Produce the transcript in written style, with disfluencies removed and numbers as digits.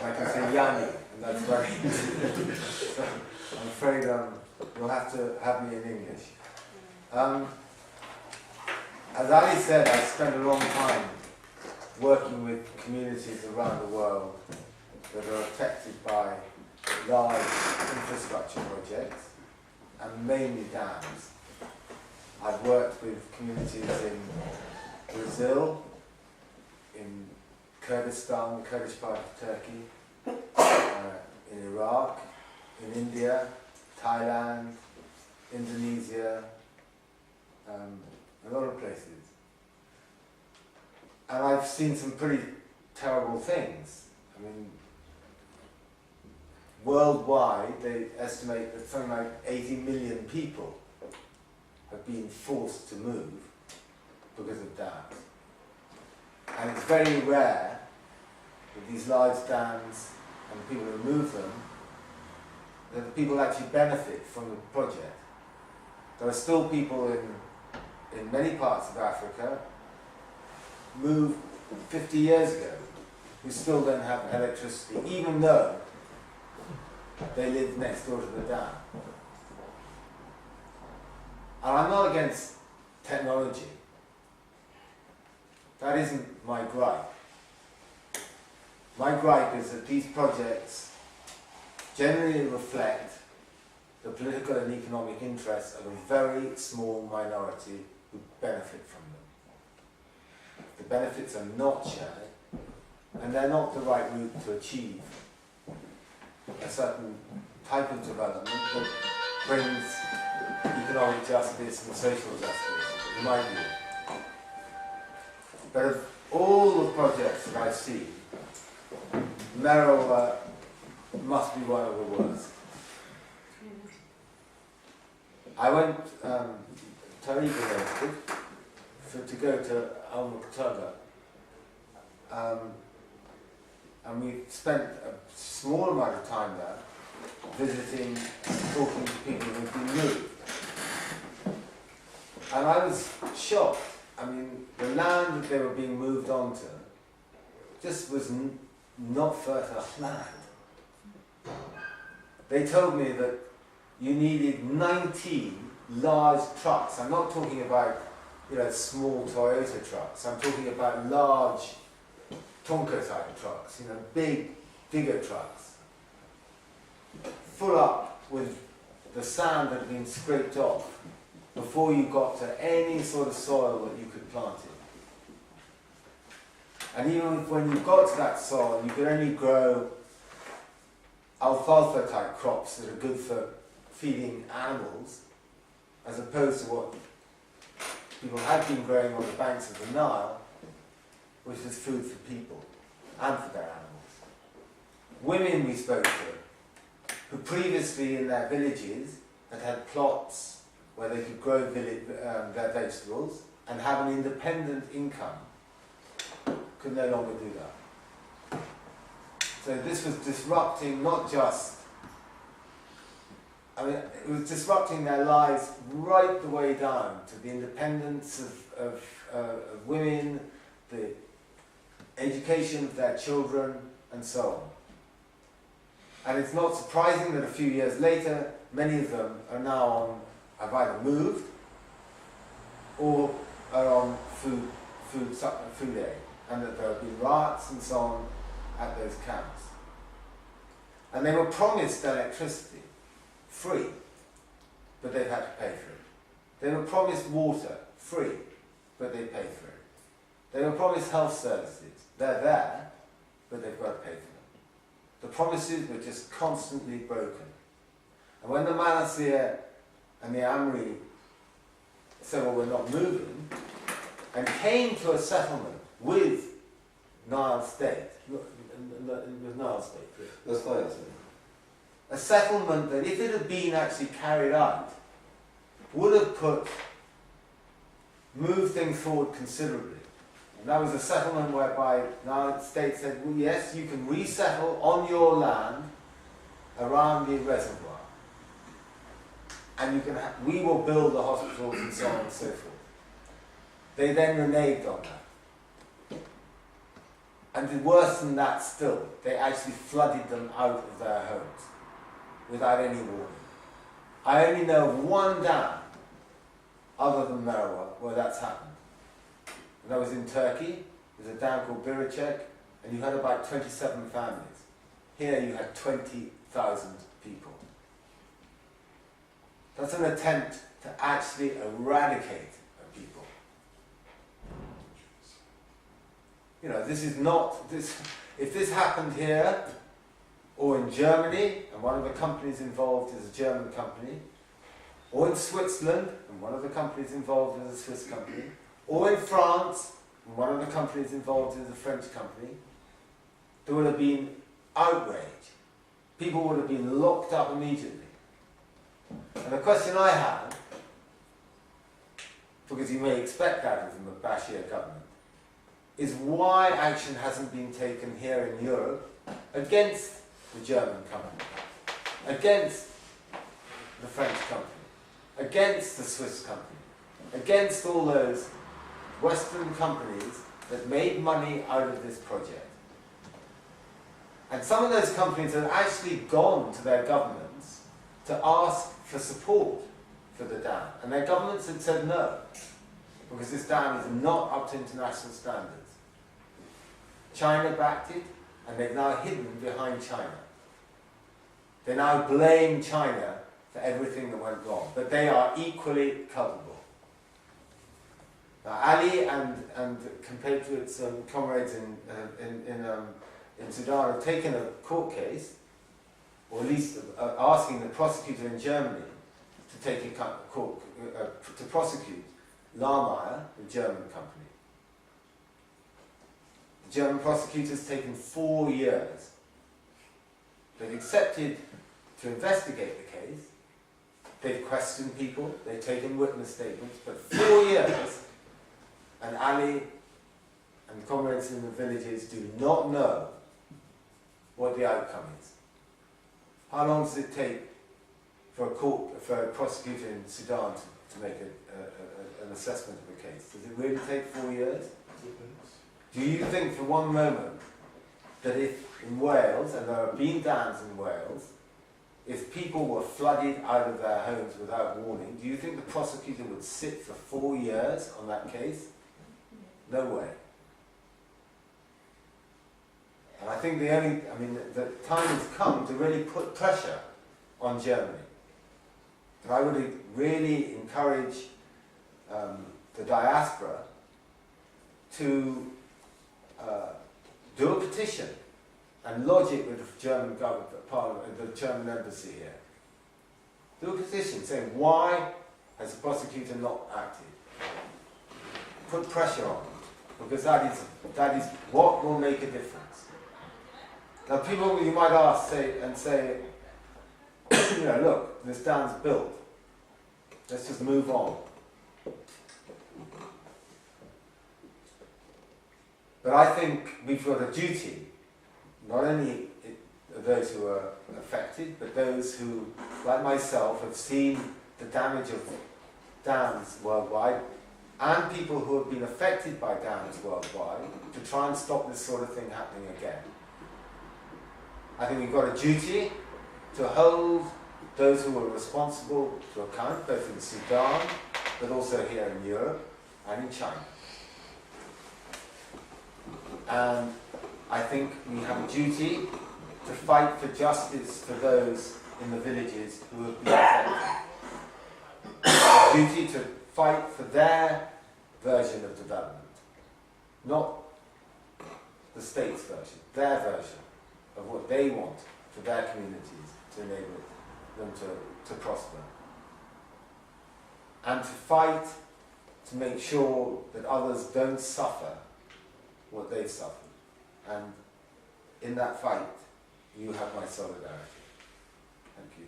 I can say Yanni, and that's very easy. So I'm afraid you'll have to have me in English. As Ali said, I spent a long time working with communities around the world that are affected by large infrastructure projects, and mainly dams. I've worked with communities in Brazil, in Kurdistan, the Kurdish part of Turkey, in Iraq, in India, Thailand, Indonesia, a lot of places. And I've seen some pretty terrible things. I mean, worldwide, they estimate that something like 80 million people have been forced to move because of dams. And it's very rare that these large dams and the people who move them, that the people actually benefit from the project. There are still people in many parts of Africa moved 50 years ago who still don't have electricity, even though they live next door to the dam. And I'm not against technology. That isn't my gripe. My gripe is that these projects generally reflect the political and economic interests of a very small minority who benefit from them. The benefits are not shared, and they're not the right route to achieve a certain type of development that brings economic justice and social justice, in my view. But of all the projects that I see, Merrill must be one of the worst. I went, Tariq arranged to go to Al Muqtada, and we spent a small amount of time there visiting, talking to people who've been moved. And I was shocked. I mean, the land that they were being moved onto just was not fertile land. They told me that you needed 19 large trucks. I'm not talking about, small Toyota trucks. I'm talking about large Tonka type trucks, bigger trucks, full up with the sand that had been scraped off before you got to any sort of soil that you could plant in. And even when you got to that soil, you could only grow alfalfa type crops that are good for feeding animals, as opposed to what people had been growing on the banks of the Nile, which was food for people and for their animals. Women we spoke to, who previously in their villages had plots where they could grow their vegetables and have an independent income, could no longer do that. So this was disrupting not just, it was disrupting their lives right the way down to the independence of women, the education of their children, and so on. And it's not surprising that a few years later, many of them are now have either moved or are on food aid, and that there have been riots and so on at those camps. And they were promised electricity, free, but they've had to pay for it. They were promised water, free, but they pay for it. They were promised health services. They're there, but they've got to pay for them. The promises were just constantly broken. And when the Manasir and the Amri said, well, we're not moving, and came to a settlement with Nile State, with Nile State, that's right. a settlement that, if it had been actually carried out, would have moved things forward considerably. And that was a settlement whereby Nile State said, well, yes, you can resettle on your land around the reservoir. And we will build the hospitals and so on and so forth. They then reneged on that. And worse than that still, they actually flooded them out of their homes without any warning. I only know of one dam, other than Merwa, where that's happened. And that was in Turkey. There's a dam called Biricek, and you had about 27 families. Here you had 20,000 people. That's an attempt to actually eradicate a people. You know, this is not, if this happened here, or in Germany, and one of the companies involved is a German company, or in Switzerland, and one of the companies involved is a Swiss company, or in France, and one of the companies involved is a French company, there would have been outrage. People would have been locked up immediately. And the question I have, because you may expect that from the Bashir government, is why action hasn't been taken here in Europe against the German company, against the French company, against the Swiss company, against all those Western companies that made money out of this project. And some of those companies have actually gone to their governments to ask for support for the dam. And their governments had said no, because this dam is not up to international standards. China backed it, and they've now hidden behind China. They now blame China for everything that went wrong, but they are equally culpable. Now, Ali and compatriots and comrades in Sudan have taken a court case, or at least asking the prosecutor in Germany to take a court to prosecute Lamaya, the German company. The German prosecutor's taken 4 years. They've accepted to investigate the case. They've questioned people. They've taken witness statements. But 4 years, and Ali and comrades in the villages do not know what the outcome is. How long does it take for a prosecutor in Sudan to make an assessment of a case? Does it really take 4 years? Do you think for one moment that if in Wales, and there have been dams in Wales, if people were flooded out of their homes without warning, do you think the prosecutor would sit for 4 years on that case? No way. And I think the time has come to really put pressure on Germany. And I would really encourage the diaspora to do a petition and lodge it with the German government, Parliament, the German embassy here. Do a petition saying, why has the prosecutor not acted? Put pressure on it, because that is what will make a difference. Now, people you might ask say, you know, look, this dam's built. Let's just move on. But I think we've got a duty, not only those who are affected, but those who, like myself, have seen the damage of dams worldwide, and people who have been affected by dams worldwide, to try and stop this sort of thing happening again. I think we've got a duty to hold those who are responsible to account, both in Sudan, but also here in Europe and in China. And I think we have a duty to fight for justice for those in the villages who have been affected. A duty to fight for their version of development, not the state's version, their version of what they want for their communities to enable them to prosper. And to fight to make sure that others don't suffer what they've suffered. And in that fight, you have my solidarity. Thank you.